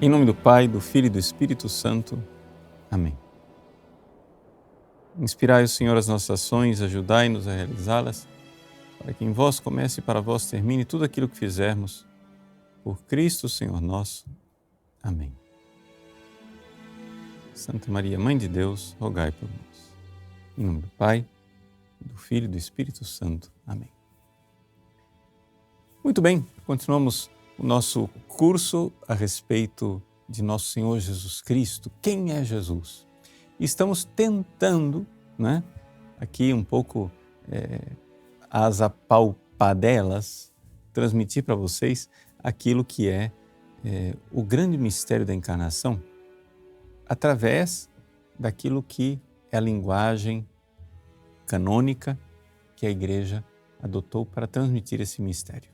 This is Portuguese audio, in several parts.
Em nome do Pai, do Filho e do Espírito Santo. Amém. Inspirai, Senhor, as nossas ações, ajudai-nos a realizá-las, para que em vós comece e para vós termine tudo aquilo que fizermos. Por Cristo, Senhor nosso. Amém. Santa Maria, Mãe de Deus, rogai por nós. Em nome do Pai, do Filho e do Espírito Santo. Amém. Muito bem, continuamos o nosso curso a respeito de Nosso Senhor Jesus Cristo. Quem é Jesus? E estamos tentando, aqui um pouco às apalpadelas, transmitir para vocês aquilo que é o grande mistério da encarnação, através daquilo que é a linguagem canônica que a Igreja adotou para transmitir esse mistério.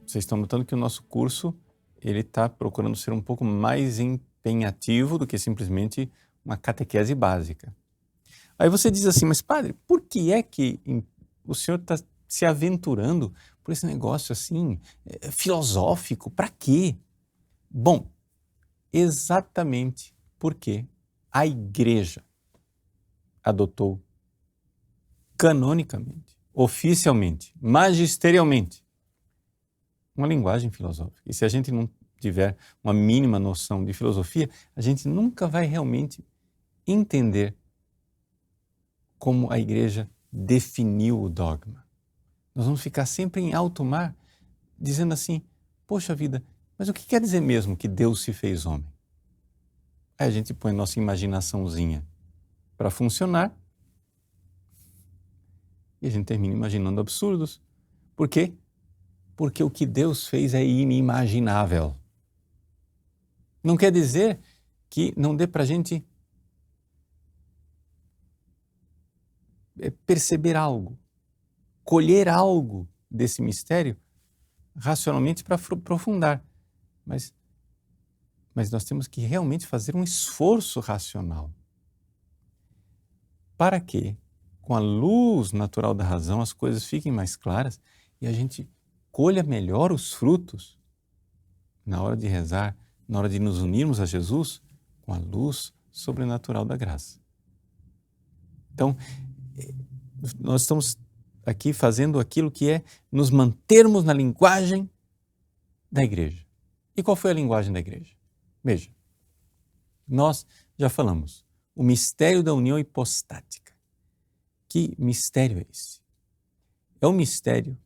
Vocês estão notando que o nosso curso ele está procurando ser um pouco mais empenhativo do que simplesmente uma catequese básica. Aí você diz assim, mas padre, por que é que o senhor está se aventurando por esse negócio assim, filosófico? Para quê? Bom, exatamente porque a Igreja adotou canonicamente, oficialmente, magisterialmente, uma linguagem filosófica. E se a gente não tiver uma mínima noção de filosofia, a gente nunca vai realmente entender como a Igreja definiu o dogma. Nós vamos ficar sempre em alto mar, dizendo assim, poxa vida, mas o que quer dizer mesmo que Deus se fez homem? Aí a gente põe nossa imaginaçãozinha para funcionar e a gente termina imaginando absurdos. Por quê? Porque o que Deus fez é inimaginável. Não quer dizer que não dê para a gente perceber algo, colher algo desse mistério racionalmente para aprofundar. Mas nós temos que realmente fazer um esforço racional para que, com a luz natural da razão, as coisas fiquem mais claras e a gente colha melhor os frutos na hora de rezar, na hora de nos unirmos a Jesus com a luz sobrenatural da graça. Então, nós estamos aqui fazendo aquilo que é nos mantermos na linguagem da Igreja. E qual foi a linguagem da Igreja? Veja, nós já falamos, o mistério da união hipostática. Que mistério é esse? É um mistério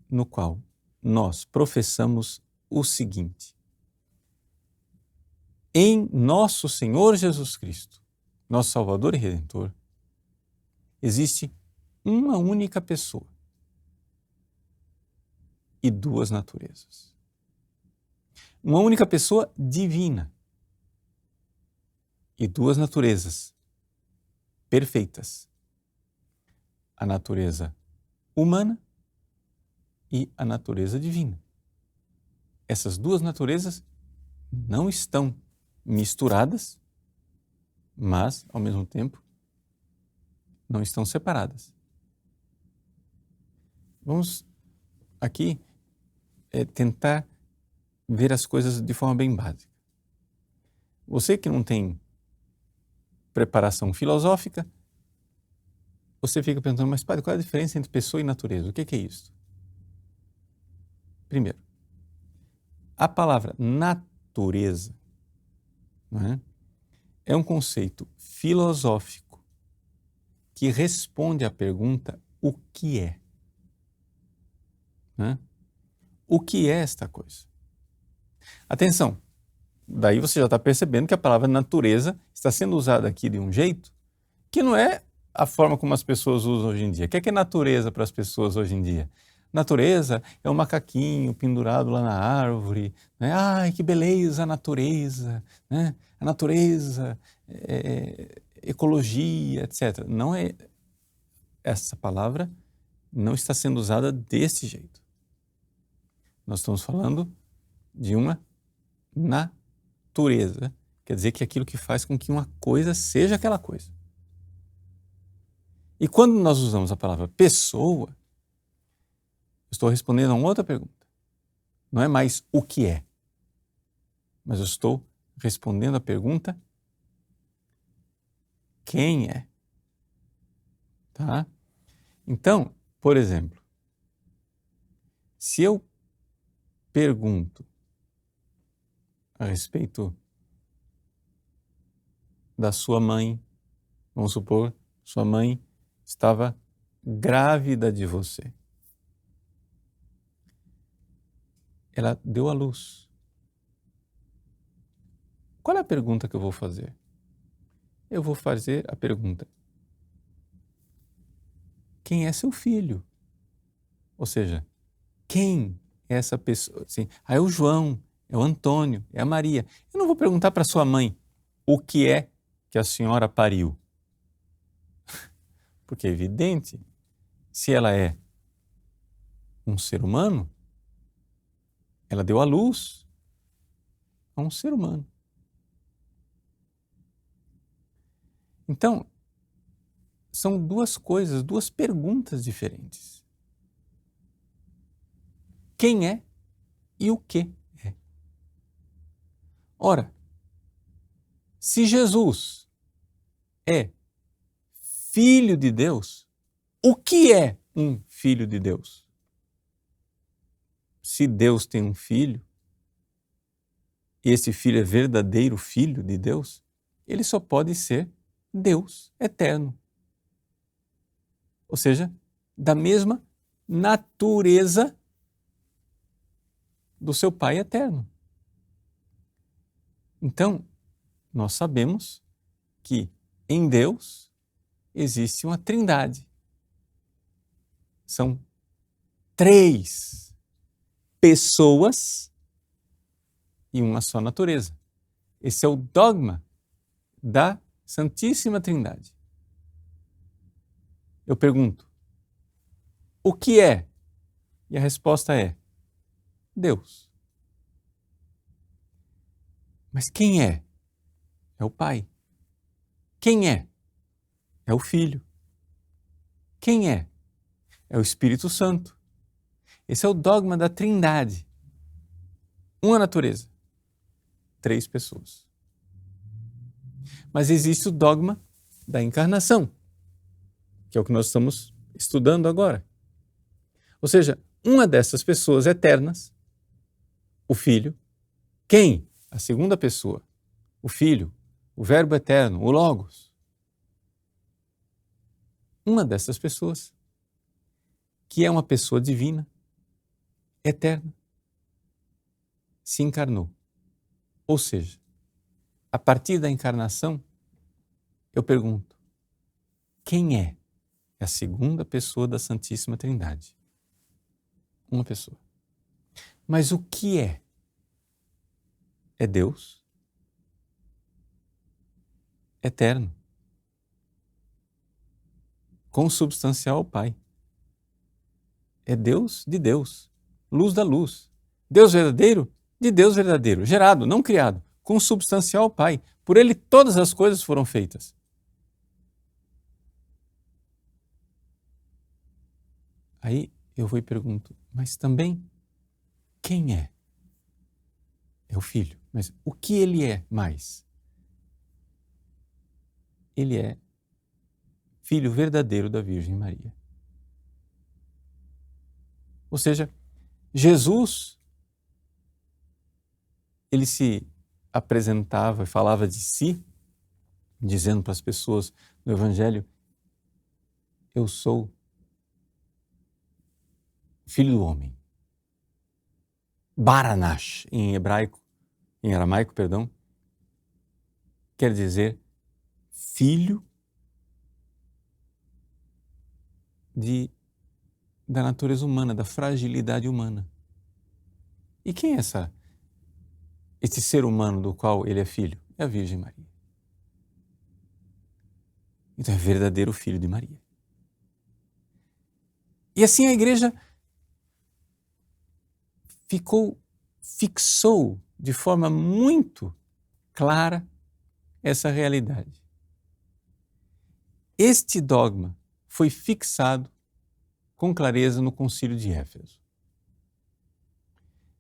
no qual nós professamos o seguinte: em nosso Senhor Jesus Cristo, nosso Salvador e Redentor, existe uma única pessoa e duas naturezas. Uma única pessoa divina e duas naturezas perfeitas. A natureza humana e a natureza divina. Essas duas naturezas não estão misturadas, mas, ao mesmo tempo, não estão separadas. Vamos aqui tentar ver as coisas de forma bem básica. Você que não tem preparação filosófica, você fica pensando, mas padre, qual é a diferença entre pessoa e natureza? O que é isso? Primeiro, a palavra natureza é um conceito filosófico que responde à pergunta o que é. O que é esta coisa? Atenção, daí você já está percebendo que a palavra natureza está sendo usada aqui de um jeito que não é a forma como as pessoas usam hoje em dia. O que é natureza para as pessoas hoje em dia? Natureza é um macaquinho pendurado lá na árvore. Ai, que beleza a natureza. A natureza, ecologia, etc. Não é, essa palavra não está sendo usada desse jeito. Nós estamos falando de uma natureza. Quer dizer que é aquilo que faz com que uma coisa seja aquela coisa. E quando nós usamos a palavra pessoa, estou respondendo a uma outra pergunta. Não é mais o que é, mas eu estou respondendo a pergunta quem é. Tá? Então, por exemplo, se eu pergunto a respeito da sua mãe, vamos supor, sua mãe estava grávida de você. Ela deu à luz. Qual é a pergunta que eu vou fazer? Eu vou fazer a pergunta: quem é seu filho? Ou seja, quem é essa pessoa? Assim, é o João, é o Antônio, é a Maria. Eu não vou perguntar para sua mãe o que é que a senhora pariu. Porque é evidente, se ela é um ser humano, ela deu à luz a um ser humano. Então, são duas coisas, duas perguntas diferentes. Quem é e o que é? Ora, se Jesus é Filho de Deus, o que é um Filho de Deus? Se Deus tem um filho, e esse filho é verdadeiro Filho de Deus, ele só pode ser Deus eterno. Ou seja, da mesma natureza do seu Pai eterno. Então, nós sabemos que em Deus existe uma trindade. São 3 pessoas e uma só natureza. Esse é o dogma da Santíssima Trindade. Eu pergunto, o que é? E a resposta é Deus. Mas quem é? É o Pai. Quem é? É o Filho. Quem é? É o Espírito Santo. Esse é o dogma da Trindade. Uma natureza, 3 pessoas. Mas existe o dogma da encarnação, que é o que nós estamos estudando agora. Ou seja, uma dessas pessoas eternas, o Filho, quem? A segunda pessoa, o Filho, o Verbo eterno, o Logos. Uma dessas pessoas, que é uma pessoa divina, eterna, se encarnou. Ou seja, a partir da encarnação, eu pergunto, quem é? É a segunda pessoa da Santíssima Trindade. Uma pessoa. Mas o que é? É Deus eterno, consubstancial ao Pai. É Deus de Deus, luz da luz. Deus verdadeiro de Deus verdadeiro, gerado, não criado, consubstancial ao Pai. Por ele todas as coisas foram feitas. Aí eu vou e pergunto, mas também quem é? É o Filho. Mas o que ele é mais? Ele é Filho verdadeiro da Virgem Maria. Ou seja, Jesus, ele se apresentava e falava de si, dizendo para as pessoas no Evangelho, eu sou Filho do Homem. Baranash, em aramaico, quer dizer filho da natureza humana, da fragilidade humana. E quem é esse ser humano do qual ele é filho? É a Virgem Maria. Então é verdadeiro filho de Maria. E assim a Igreja fixou de forma muito clara essa realidade. Este dogma foi fixado com clareza no Concílio de Éfeso.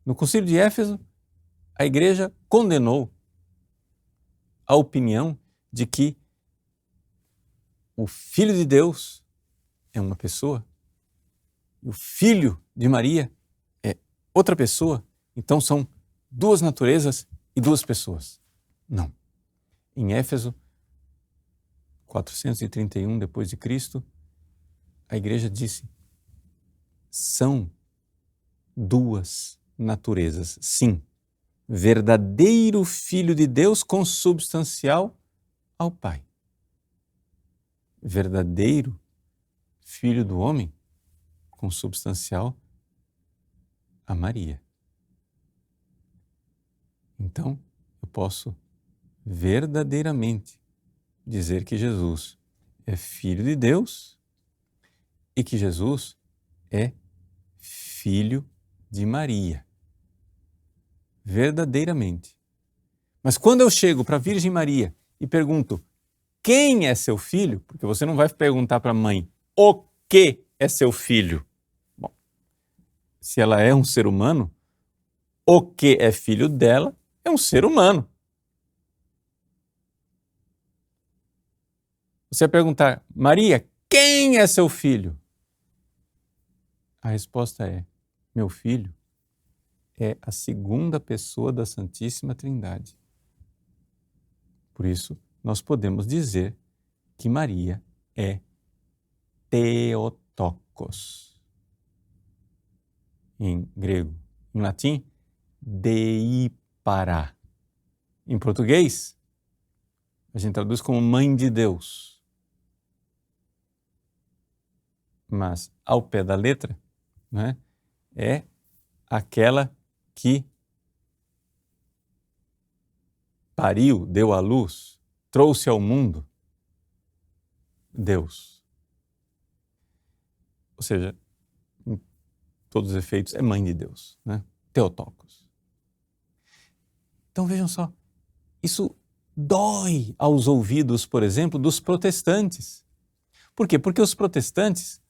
No Concílio de Éfeso, a Igreja condenou a opinião de que o Filho de Deus é uma pessoa e o Filho de Maria é outra pessoa, então são duas naturezas e duas pessoas. Não. Em Éfeso 431 depois de Cristo, a Igreja disse: são duas naturezas, sim. Verdadeiro Filho de Deus consubstancial ao Pai. Verdadeiro Filho do homem consubstancial a Maria. Então, eu posso verdadeiramente dizer que Jesus é Filho de Deus e que Jesus é Filho de Maria. Verdadeiramente. Mas quando eu chego para a Virgem Maria e pergunto: quem é seu filho? Porque você não vai perguntar para a mãe: o que é seu filho? Bom, se ela é um ser humano, o que é filho dela é um ser humano. Você vai perguntar: Maria, quem é seu filho? A resposta é: meu filho é a segunda pessoa da Santíssima Trindade. Por isso, nós podemos dizer que Maria é Theotokos. Em grego. Em latim, Deipara. Em português, a gente traduz como Mãe de Deus. Mas, ao pé da letra, né, é aquela que pariu, deu à luz, trouxe ao mundo Deus. Ou seja, em todos os efeitos, é mãe de Deus, né? Theotokos. Então vejam só, isso dói aos ouvidos, por exemplo, dos protestantes. Por quê? Porque os protestantes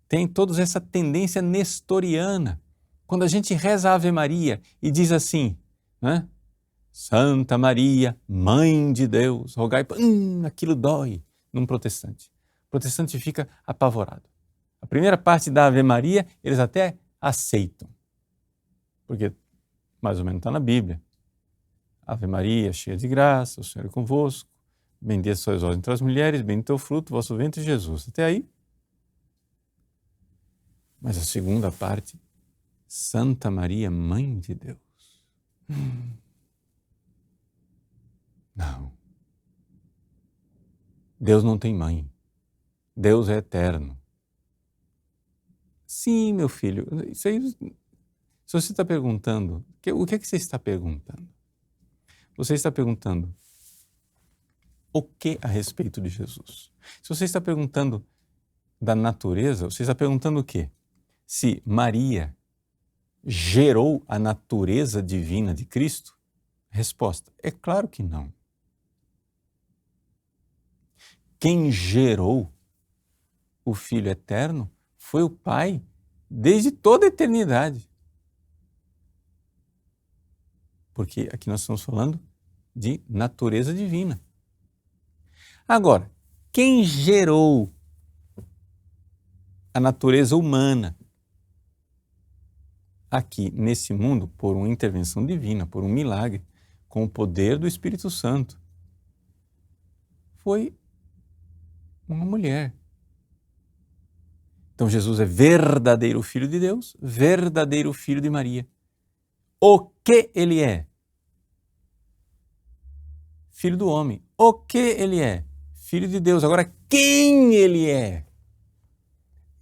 têm todos essa tendência nestoriana. Quando a gente reza a Ave Maria e diz assim, né? Santa Maria, Mãe de Deus, rogai por... aquilo dói num protestante. O protestante fica apavorado. A primeira parte da Ave Maria, eles até aceitam, porque mais ou menos está na Bíblia. Ave Maria, cheia de graça, o Senhor é convosco, bendita sois vós entre as mulheres, bendito é o fruto do vosso ventre, Jesus. Até aí. Mas a segunda parte, Santa Maria, Mãe de Deus. Não. Deus não tem mãe. Deus é eterno. Sim, meu filho. Isso aí, se você está perguntando, o que é que você está perguntando? Você está perguntando o que a respeito de Jesus? Se você está perguntando da natureza, você está perguntando o quê? Se Maria gerou a natureza divina de Cristo? Resposta: é claro que não. Quem gerou o Filho eterno foi o Pai desde toda a eternidade. Porque aqui nós estamos falando de natureza divina. Agora, quem gerou a natureza humana aqui nesse mundo por uma intervenção divina, por um milagre, com o poder do Espírito Santo, foi uma mulher. Então Jesus é verdadeiro Filho de Deus, verdadeiro Filho de Maria. O que ele é? Filho do homem. O que ele é? Filho de Deus. Agora, quem ele é?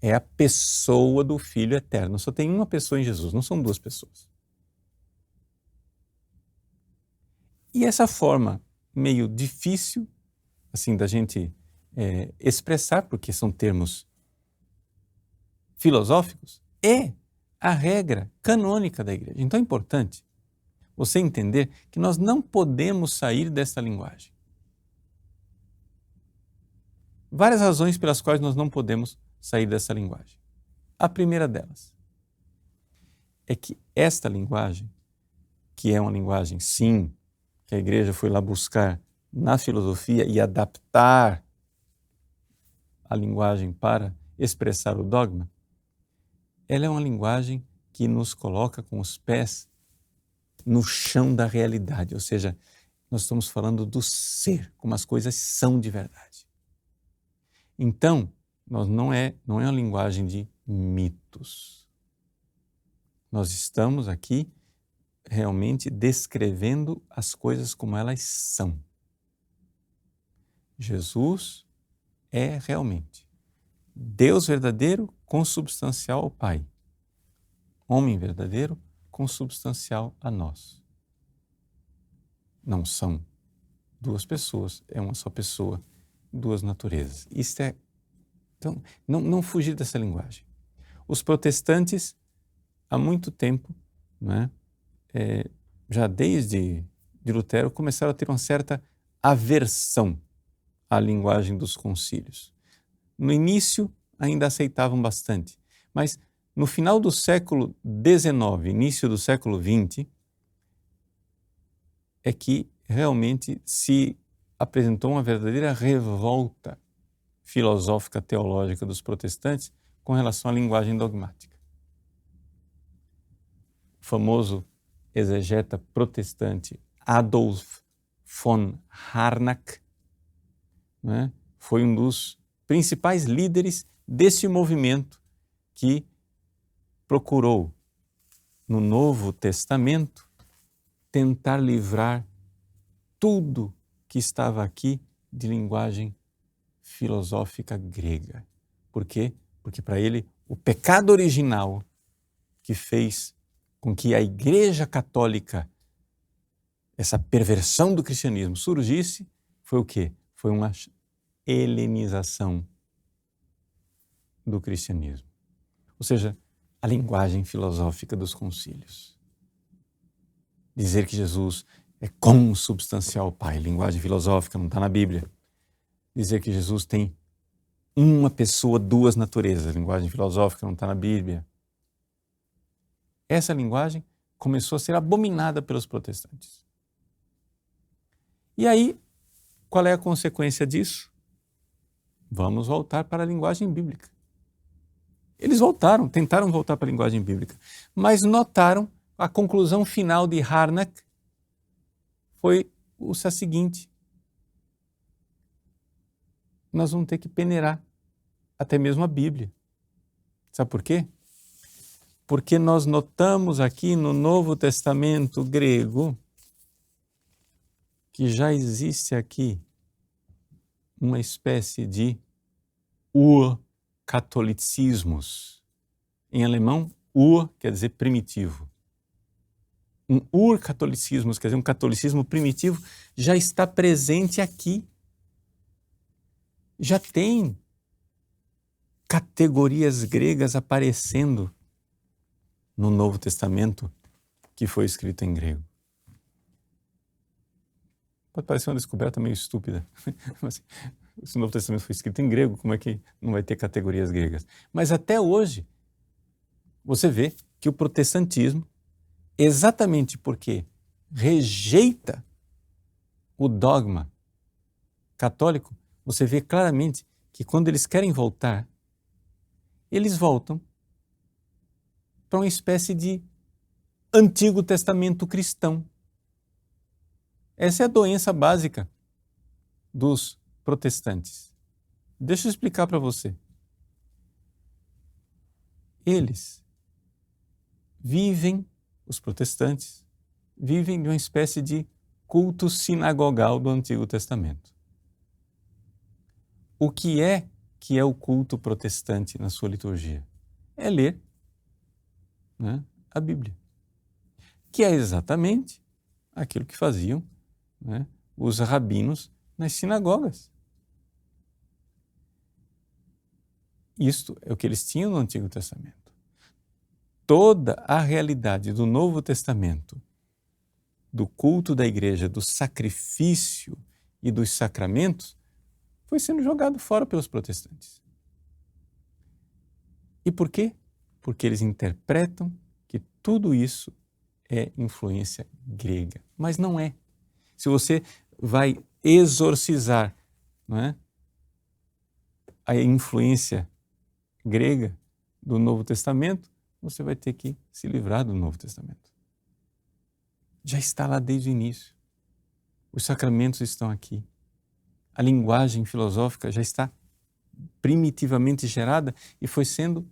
É a pessoa do Filho eterno. Só tem uma pessoa em Jesus, não são duas pessoas. E essa forma meio difícil, assim, da gente expressar, porque são termos filosóficos, é a regra canônica da Igreja. Então é importante você entender que nós não podemos sair dessa linguagem. Várias razões pelas quais nós não podemos sair dessa linguagem. A primeira delas, é que esta linguagem, que é uma linguagem, sim, que a igreja foi lá buscar na filosofia e adaptar a linguagem para expressar o dogma, ela é uma linguagem que nos coloca com os pés no chão da realidade, ou seja, nós estamos falando do ser, como as coisas são de verdade. Então, não é uma linguagem de mitos. Nós estamos aqui realmente descrevendo as coisas como elas são. Jesus é realmente Deus verdadeiro consubstancial ao Pai, homem verdadeiro consubstancial a nós. Não são duas pessoas, é uma só pessoa, duas naturezas. Então, não fugir dessa linguagem. Os protestantes, há muito tempo, né, já desde de Lutero, começaram a ter uma certa aversão à linguagem dos concílios. No início, ainda aceitavam bastante, mas no final do século XIX, início do século XX, é que realmente se apresentou uma verdadeira revolta filosófica teológica dos protestantes com relação à linguagem dogmática. O famoso exegeta protestante Adolf von Harnack, né, foi um dos principais líderes desse movimento que procurou, no Novo Testamento, tentar livrar tudo que estava aqui de linguagem filosófica grega. Por quê? Porque para ele o pecado original que fez com que a Igreja Católica, essa perversão do cristianismo surgisse, foi o quê? Foi uma helenização do cristianismo. Ou seja, a linguagem filosófica dos concílios. Dizer que Jesus é consubstancial ao Pai, linguagem filosófica, não está na Bíblia. Dizer que Jesus tem uma pessoa, duas naturezas, linguagem filosófica, não está na Bíblia. Essa linguagem começou a ser abominada pelos protestantes. E aí, qual é a consequência disso? Vamos voltar para a linguagem bíblica. Eles tentaram voltar para a linguagem bíblica, mas notaram, a conclusão final de Harnack foi a seguinte: nós vamos ter que peneirar até mesmo a Bíblia. Sabe por quê? Porque nós notamos aqui no Novo Testamento grego que já existe aqui uma espécie de ur-catolicismos. Em alemão, ur quer dizer primitivo. Um ur-catolicismos, quer dizer, um catolicismo primitivo, já está presente aqui. Já tem categorias gregas aparecendo no Novo Testamento que foi escrito em grego. Pode parecer uma descoberta meio estúpida, mas se o Novo Testamento foi escrito em grego, como é que não vai ter categorias gregas? Mas até hoje, você vê que o protestantismo, exatamente porque rejeita o dogma católico, você vê claramente que quando eles querem voltar, eles voltam para uma espécie de Antigo Testamento cristão. Essa é a doença básica dos protestantes. Deixa eu explicar para você. Eles vivem, os protestantes, vivem de uma espécie de culto sinagogal do Antigo Testamento. O que é o culto protestante na sua liturgia? É ler, né, a Bíblia, que é exatamente aquilo que faziam, né, os rabinos nas sinagogas. Isto é o que eles tinham no Antigo Testamento. Toda a realidade do Novo Testamento, do culto da igreja, do sacrifício e dos sacramentos, foi sendo jogado fora pelos protestantes. E por quê? Porque eles interpretam que Tudo isso é influência grega, mas não é. Se você vai exorcizar, não é, a influência grega do Novo Testamento, você vai ter que se livrar do Novo Testamento. Já está lá desde o início. Os sacramentos estão aqui. A linguagem filosófica já está primitivamente gerada e foi sendo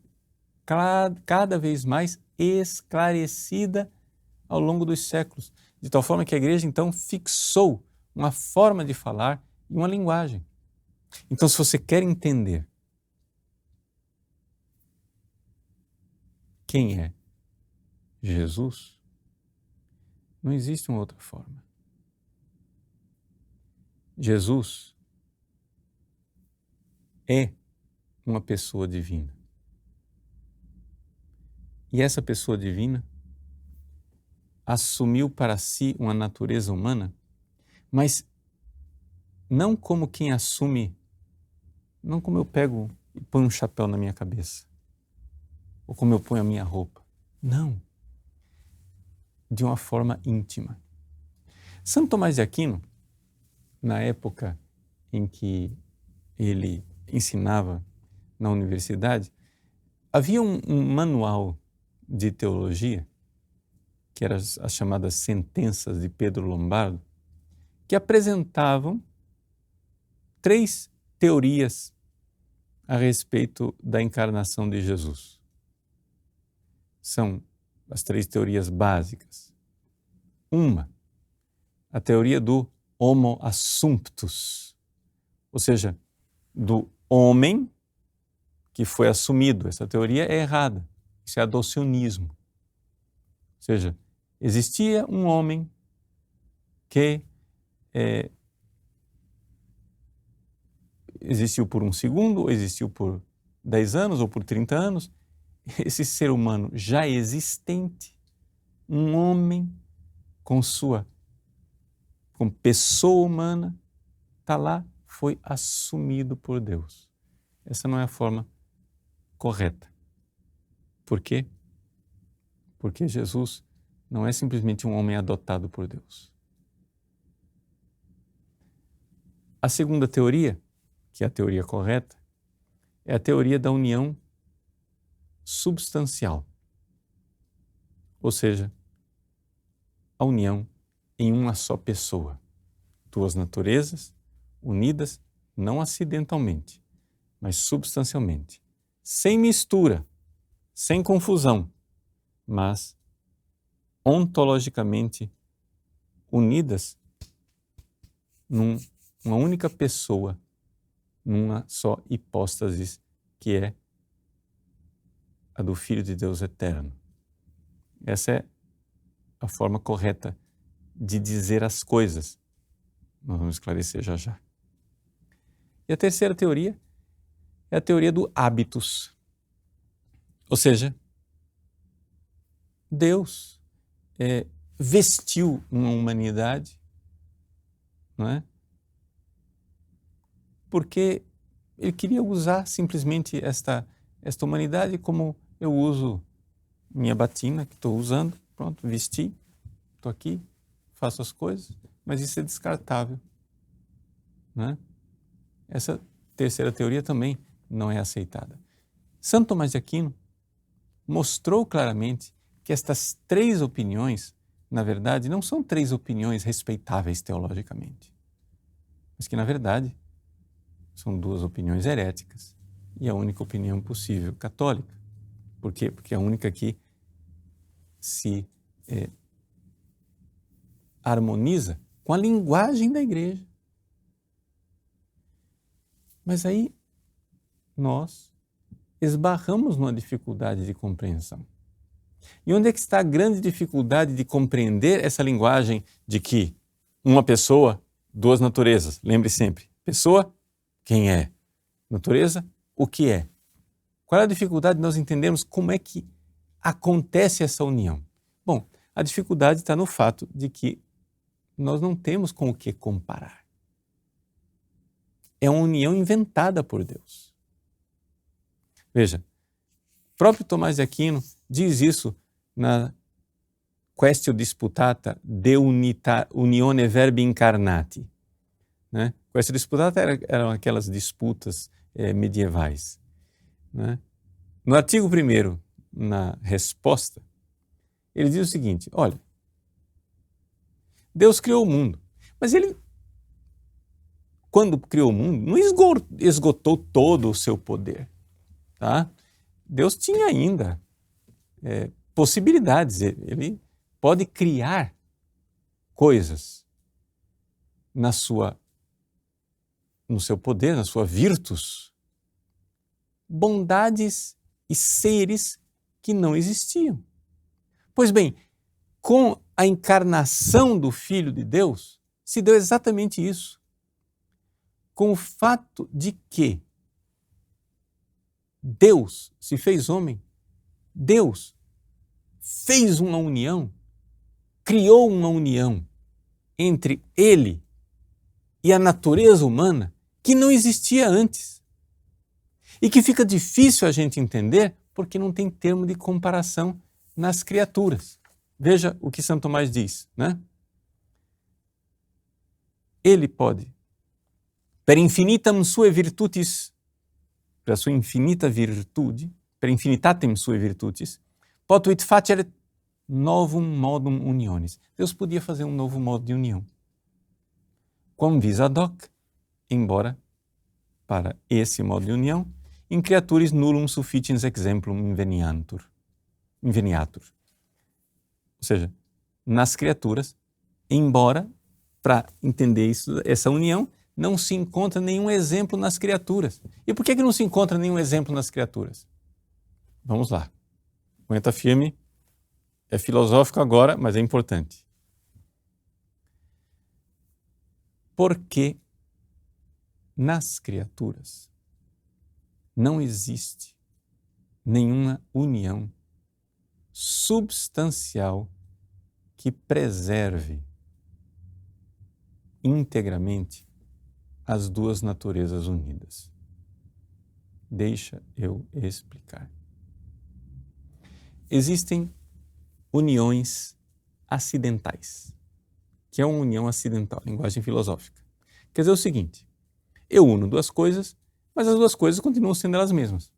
cada vez mais esclarecida ao longo dos séculos, de tal forma que a igreja então fixou uma forma de falar e uma linguagem. Então, se você quer entender quem é Jesus, não existe uma outra forma. Jesus é uma pessoa divina. E essa pessoa divina assumiu para si uma natureza humana, mas não como quem assume, não como eu pego e ponho um chapéu na minha cabeça, ou como eu ponho a minha roupa. Não. De uma forma íntima. Santo Tomás de Aquino, na época em que ele ensinava na universidade, havia um manual de teologia, que eram as chamadas Sentenças de Pedro Lombardo, que apresentavam 3 teorias a respeito da encarnação de Jesus. São as 3 teorias básicas. Uma, a teoria do Homo Assumptus, ou seja, do homem que foi assumido. Essa teoria é errada, isso é adocionismo. Ou seja, existia um homem que existiu por 1 segundo, ou existiu por 10 anos, ou por 30 anos. Esse ser humano já existente, um homem com pessoa humana, está lá, foi assumido por Deus. Essa não é a forma correta. Por quê? Porque Jesus não é simplesmente um homem adotado por Deus. A segunda teoria, que é a teoria correta, é a teoria da união substancial. Ou seja, a união em uma só pessoa. 2 naturezas unidas não acidentalmente, mas substancialmente. Sem mistura, sem confusão, mas ontologicamente unidas numa única pessoa, numa só hipóstase, que é a do Filho de Deus eterno. Essa é a forma correta de dizer as coisas. Nós vamos esclarecer já já. E a terceira teoria é a teoria do habitus. Ou seja, Deus vestiu uma humanidade, não é? Porque Ele queria usar simplesmente esta humanidade como eu uso minha batina que estou usando, pronto, vesti, estou aqui, faço as coisas, mas isso é descartável, né? Essa terceira teoria também não é aceitada. Santo Tomás de Aquino mostrou claramente que estas 3 opiniões, na verdade, não são 3 opiniões respeitáveis teologicamente, mas que, na verdade, são 2 opiniões heréticas e a única opinião possível católica. Por quê? Porque é a única que se harmoniza com a linguagem da igreja. Mas aí nós esbarramos numa dificuldade de compreensão. E onde é que está a grande dificuldade de compreender essa linguagem de que uma pessoa, 2 naturezas? Lembre sempre, pessoa, quem é? Natureza, o que é? Qual é a dificuldade de nós entendermos como é que acontece essa união? Bom, a dificuldade está no fato de que nós não temos com o que comparar. É uma união inventada por Deus. Veja, o próprio Tomás de Aquino diz isso na quaestio disputata de unione verbi incarnati. Né? Quaestio disputata eram aquelas disputas medievais. Né? No artigo 1º, na resposta, ele diz o seguinte, olha, Deus criou o mundo, mas ele, quando criou o mundo, não esgotou todo o seu poder. Tá? Deus tinha ainda possibilidades, ele pode criar coisas no seu poder, na sua virtus, bondades e seres que não existiam. Pois bem, com a encarnação do Filho de Deus, se deu exatamente isso. Com o fato de que Deus se fez homem, Deus fez uma união, criou uma união entre Ele e a natureza humana que não existia antes. E que fica difícil a gente entender porque não tem termo de comparação nas criaturas. Veja o que Santo Tomás diz, né? Ele pode, per infinitam suae virtutis, pela sua infinita virtude, per infinitatem suae virtutis, potuit facere novum modum unionis. Deus podia fazer um novo modo de união. Quam vis ad hoc, embora para esse modo de união, in creaturis nullum sufficiens exemplum inveniatur. Ou seja, nas criaturas, embora, para entender isso, essa união, não se encontra nenhum exemplo nas criaturas. E por que não se encontra nenhum exemplo nas criaturas? Vamos lá. Aguenta firme, é filosófico agora, mas é importante. Porque nas criaturas não existe nenhuma união substancial que preserve integramente as duas naturezas unidas. Deixa eu explicar. Existem uniões acidentais, que é uma união acidental, linguagem filosófica. Quer dizer o seguinte, eu uno duas coisas, mas as duas coisas continuam sendo elas mesmas,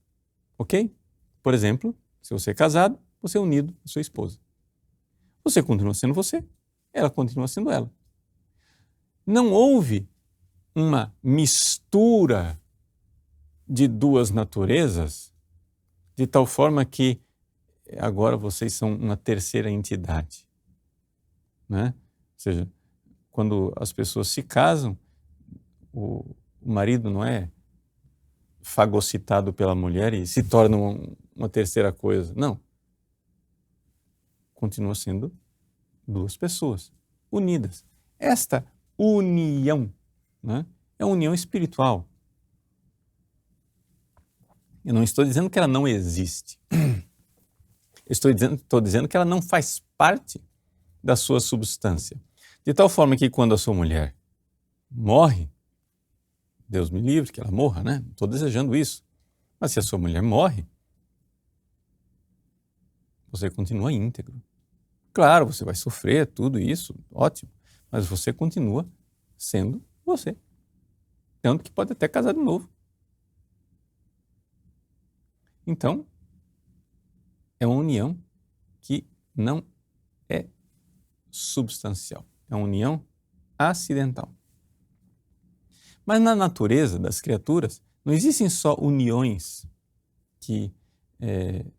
ok? Por exemplo, se você é casado, você é unido à sua esposa. Você continua sendo você, ela continua sendo ela. Não houve uma mistura de duas naturezas de tal forma que agora vocês são uma terceira entidade, né? Ou seja, quando as pessoas se casam, o marido não é fagocitado pela mulher e se torna uma terceira coisa. Não. Continua sendo duas pessoas unidas. Esta união, né, é uma união espiritual. Eu não estou dizendo que ela não existe. Estou dizendo que ela não faz parte da sua substância. De tal forma que quando a sua mulher morre, Deus me livre que ela morra, né? Não estou desejando isso. Mas se a sua mulher morre, você continua íntegro. Claro, você vai sofrer tudo isso, ótimo. Mas você continua sendo você. Tanto que pode até casar de novo. Então, é uma união que não é substancial. É uma união acidental. Mas na natureza das criaturas, não existem só uniões que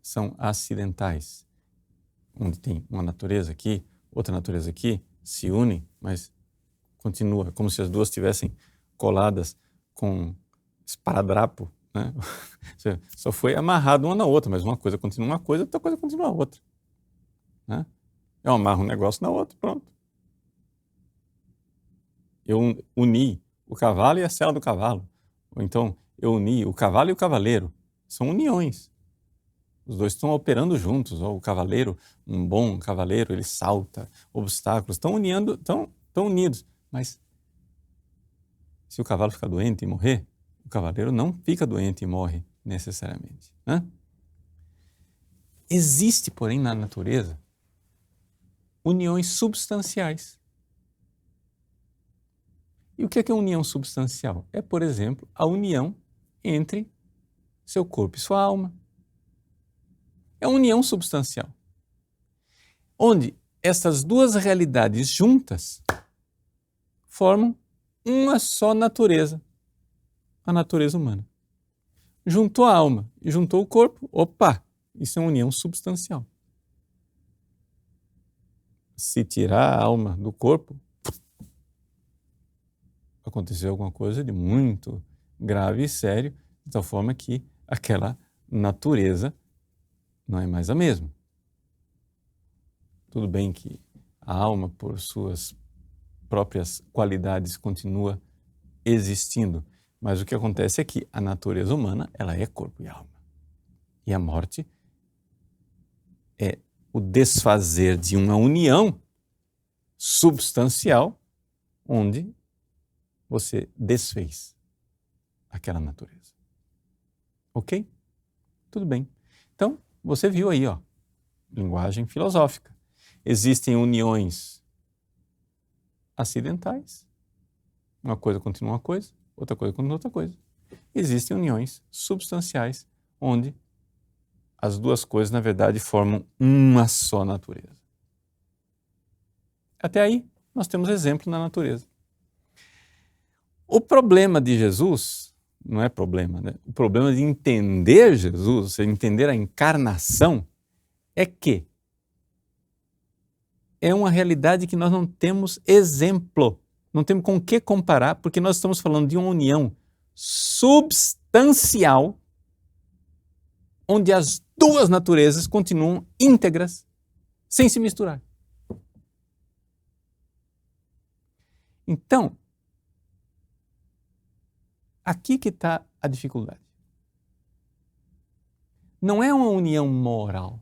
são acidentais, onde tem uma natureza aqui, outra natureza aqui, se unem, mas continua, como se as duas estivessem coladas com esparadrapo, né? Só foi amarrado uma na outra, mas uma coisa continua uma coisa, outra coisa continua a outra. Né? Eu amarro um negócio na outra, pronto. Eu uni o cavalo e a sela do cavalo. Ou então, eu uni o cavalo e o cavaleiro. São uniões. Os dois estão operando juntos. Ou o cavaleiro, um bom cavaleiro, ele salta obstáculos. Estão unidos. Mas se o cavalo ficar doente e morrer, o cavaleiro não fica doente e morre necessariamente. Né? Existe, porém, na natureza uniões substanciais. E o que é união substancial? É, por exemplo, a união entre seu corpo e sua alma. É uma união substancial, onde essas duas realidades juntas formam uma só natureza, a natureza humana. Juntou a alma e juntou o corpo, opa, isso é uma união substancial. Se tirar a alma do corpo, aconteceu alguma coisa de muito grave e sério, de tal forma que aquela natureza não é mais a mesma. Tudo bem que a alma, por suas próprias qualidades, continua existindo, mas o que acontece é que a natureza humana, ela é corpo e alma. E a morte é o desfazer de uma união substancial onde você desfez aquela natureza. Ok? Tudo bem. Então, você viu aí, ó, linguagem filosófica. Existem uniões acidentais, uma coisa continua uma coisa, outra coisa continua outra coisa. Existem uniões substanciais, onde as duas coisas, na verdade, formam uma só natureza. Até aí, nós temos exemplo na natureza. O problema de Jesus, não é problema, né? O problema de entender Jesus, ou seja, entender a encarnação, é que é uma realidade que nós não temos exemplo, não temos com o que comparar, porque nós estamos falando de uma união substancial, onde as duas naturezas continuam íntegras, sem se misturar. Então, aqui que está a dificuldade. Não é uma união moral.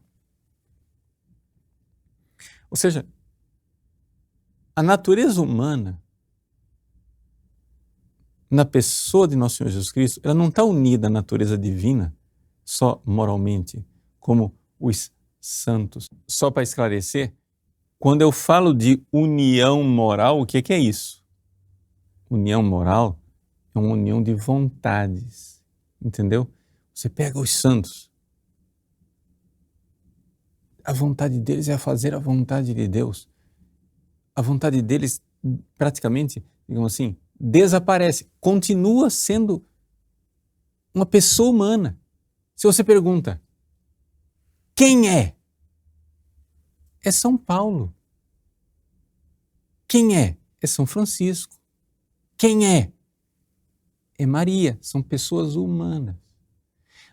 Ou seja, a natureza humana, na pessoa de nosso Senhor Jesus Cristo, ela não está unida à natureza divina só moralmente, como os santos. Só para esclarecer, quando eu falo de união moral, o que é isso? União moral é uma união de vontades, entendeu? Você pega os santos, a vontade deles é fazer a vontade de Deus. A vontade deles praticamente, digamos assim, desaparece, continua sendo uma pessoa humana. Se você pergunta, quem é? É São Paulo. Quem é? É São Francisco. Quem é? É Maria. São pessoas humanas.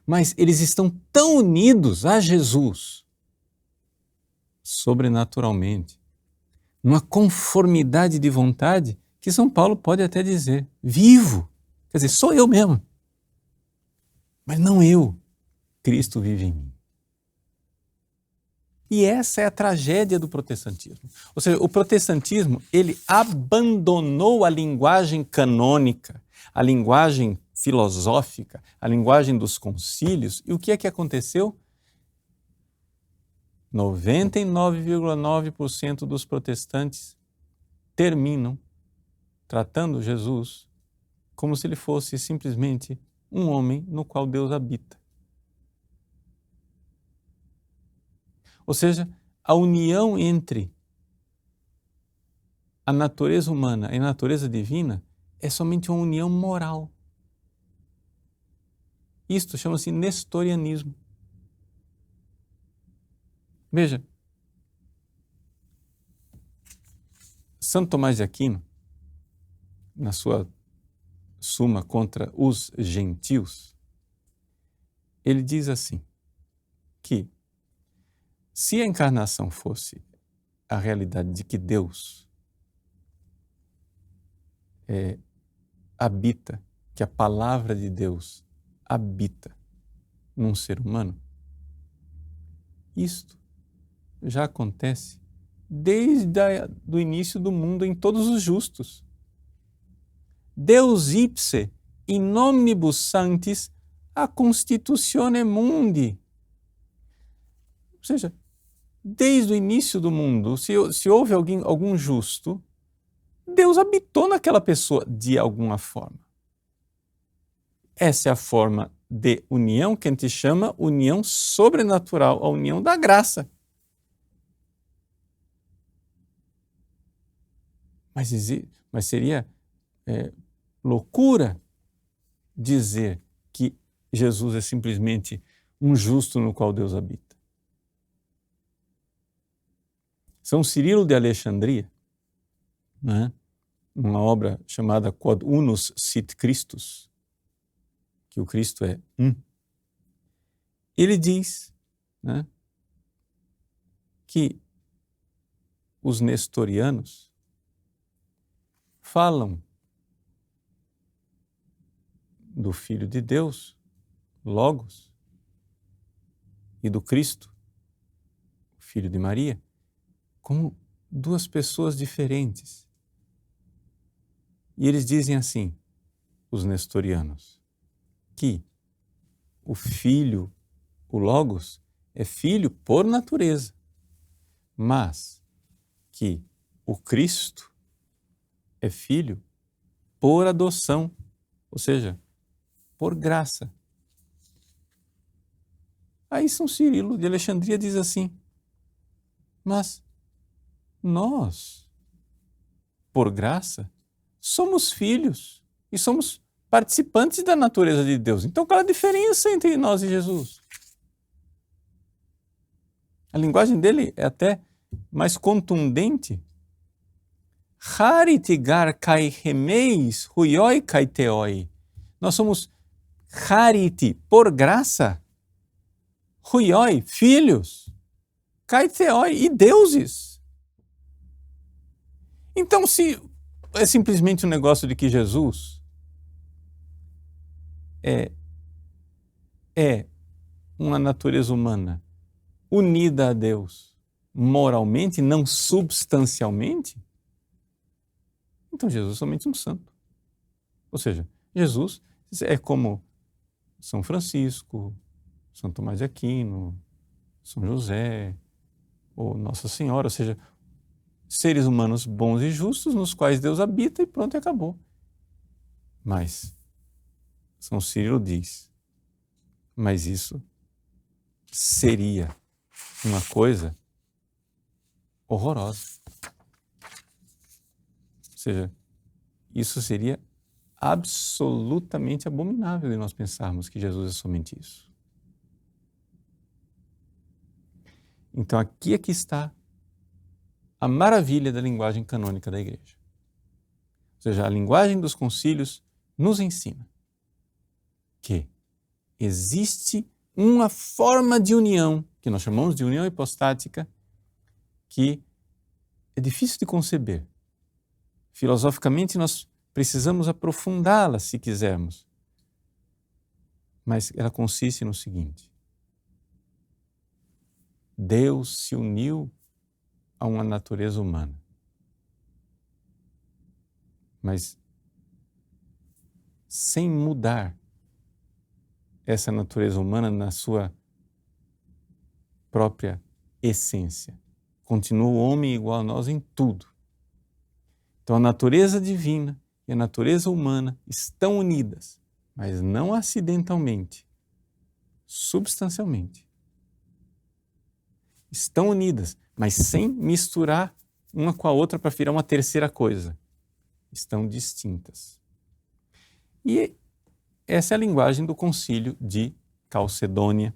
Mas eles estão tão unidos a Jesus, sobrenaturalmente, numa conformidade de vontade, que São Paulo pode até dizer, vivo. Quer dizer, sou eu mesmo. Mas não eu. Cristo vive em mim. E essa é a tragédia do protestantismo. Ou seja, o protestantismo, ele abandonou a linguagem canônica, a linguagem filosófica, a linguagem dos concílios. E o que é que aconteceu? 99,9% dos protestantes terminam tratando Jesus como se ele fosse simplesmente um homem no qual Deus habita. Ou seja, a união entre a natureza humana e a natureza divina é somente uma união moral. Isto chama-se nestorianismo. Veja, Santo Tomás de Aquino, na sua Suma contra os gentios, ele diz assim, que se a encarnação fosse a realidade de que Deus habita, que a palavra de Deus habita num ser humano, isto já acontece desde o início do mundo em todos os justos. Deus ipse in omnibus sanctis a constitutione mundi. Ou seja, desde o início do mundo, se houve algum justo, Deus habitou naquela pessoa de alguma forma. Essa é a forma de união que a gente chama união sobrenatural, a união da graça. Mas seria loucura dizer que Jesus é simplesmente um justo no qual Deus habita. São Cirilo de Alexandria, né? Uma obra chamada Quod Unus Sit Christus, que o Cristo é um. Ele diz, né, que os nestorianos falam do Filho de Deus, Logos, e do Cristo, Filho de Maria, como duas pessoas diferentes. E eles dizem assim, os nestorianos, que o Filho, o Logos, é filho por natureza, mas que o Cristo é filho por adoção, ou seja, por graça. Aí São Cirilo de Alexandria diz assim, mas nós, por graça, somos filhos e somos participantes da natureza de Deus. Então, qual é a diferença entre nós e Jesus? A linguagem dele é até mais contundente. Charitigar kai remeis huioi kai teoi. Nós somos chariti, por graça, huioi, filhos, kai teoi, e deuses. Então, se é simplesmente um negócio de que Jesus é uma natureza humana unida a Deus moralmente, não substancialmente, então Jesus é somente um santo. Ou seja, Jesus é como São Francisco, São Tomás de Aquino, São José, ou Nossa Senhora, ou seja, seres humanos bons e justos nos quais Deus habita e pronto, e acabou. Mas São Cirilo diz, mas isso seria uma coisa horrorosa. Ou seja, isso seria absolutamente abominável de nós pensarmos que Jesus é somente isso. Então aqui é que está a maravilha da linguagem canônica da Igreja. Ou seja, a linguagem dos concílios nos ensina que existe uma forma de união, que nós chamamos de união hipostática, que é difícil de conceber. Filosoficamente, nós precisamos aprofundá-la se quisermos. Mas ela consiste no seguinte: Deus se uniu a uma natureza humana. Mas sem mudar essa natureza humana na sua própria essência. Continua o homem igual a nós em tudo. Então a natureza divina e a natureza humana estão unidas, mas não acidentalmente, substancialmente. Estão unidas, mas sem misturar uma com a outra para virar uma terceira coisa. Estão distintas. E essa é a linguagem do Concílio de Calcedônia,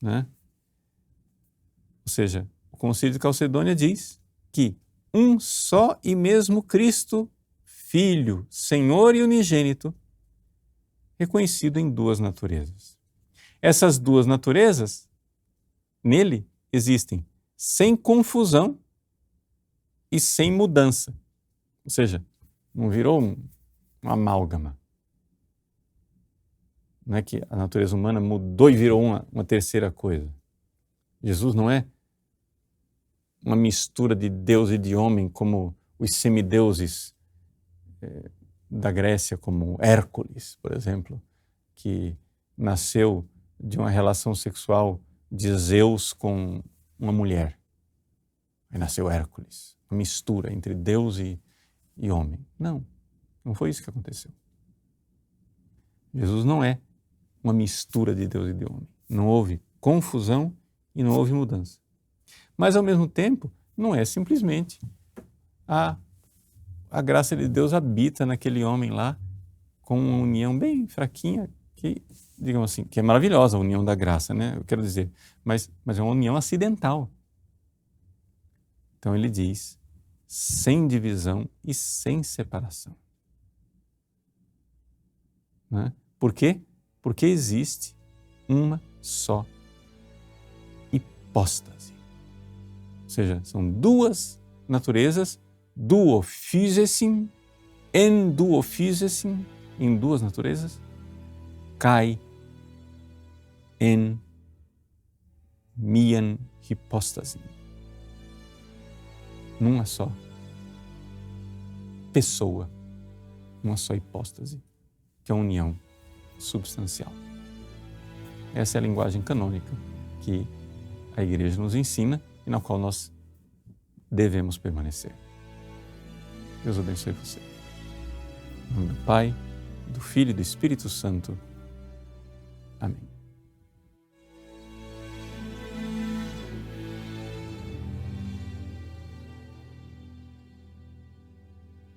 né? Ou seja, o Concílio de Calcedônia diz que um só e mesmo Cristo, Filho, Senhor e unigênito, reconhecido em duas naturezas. Essas duas naturezas, nele, existem sem confusão e sem mudança. Ou seja, não virou uma amálgama. Não é que a natureza humana mudou e virou uma terceira coisa. Jesus não é uma mistura de Deus e de homem como os semideuses da Grécia, como Hércules, por exemplo, que nasceu de uma relação sexual de Zeus com uma mulher. Aí nasceu Hércules, uma mistura entre Deus e homem. Não, não foi isso que aconteceu. Jesus não é uma mistura de Deus e de homem. Não houve confusão e não houve mudança. Mas, ao mesmo tempo, não é simplesmente a graça de Deus habita naquele homem lá com uma união bem fraquinha, que, digamos assim, que é maravilhosa a união da graça, né? Eu quero dizer, mas é uma união acidental. Então ele diz, sem divisão e sem separação. Né? Por quê? Porque existe uma só hipóstase. Ou seja, são duas naturezas, duophysesin, en duophysesin, em duas naturezas, kai en mian hypostasin. Numa só pessoa, uma só hipóstase, que é a união substancial. Essa é a linguagem canônica que a Igreja nos ensina e na qual nós devemos permanecer. Deus abençoe você. Em nome do Pai, do Filho e do Espírito Santo. Amém.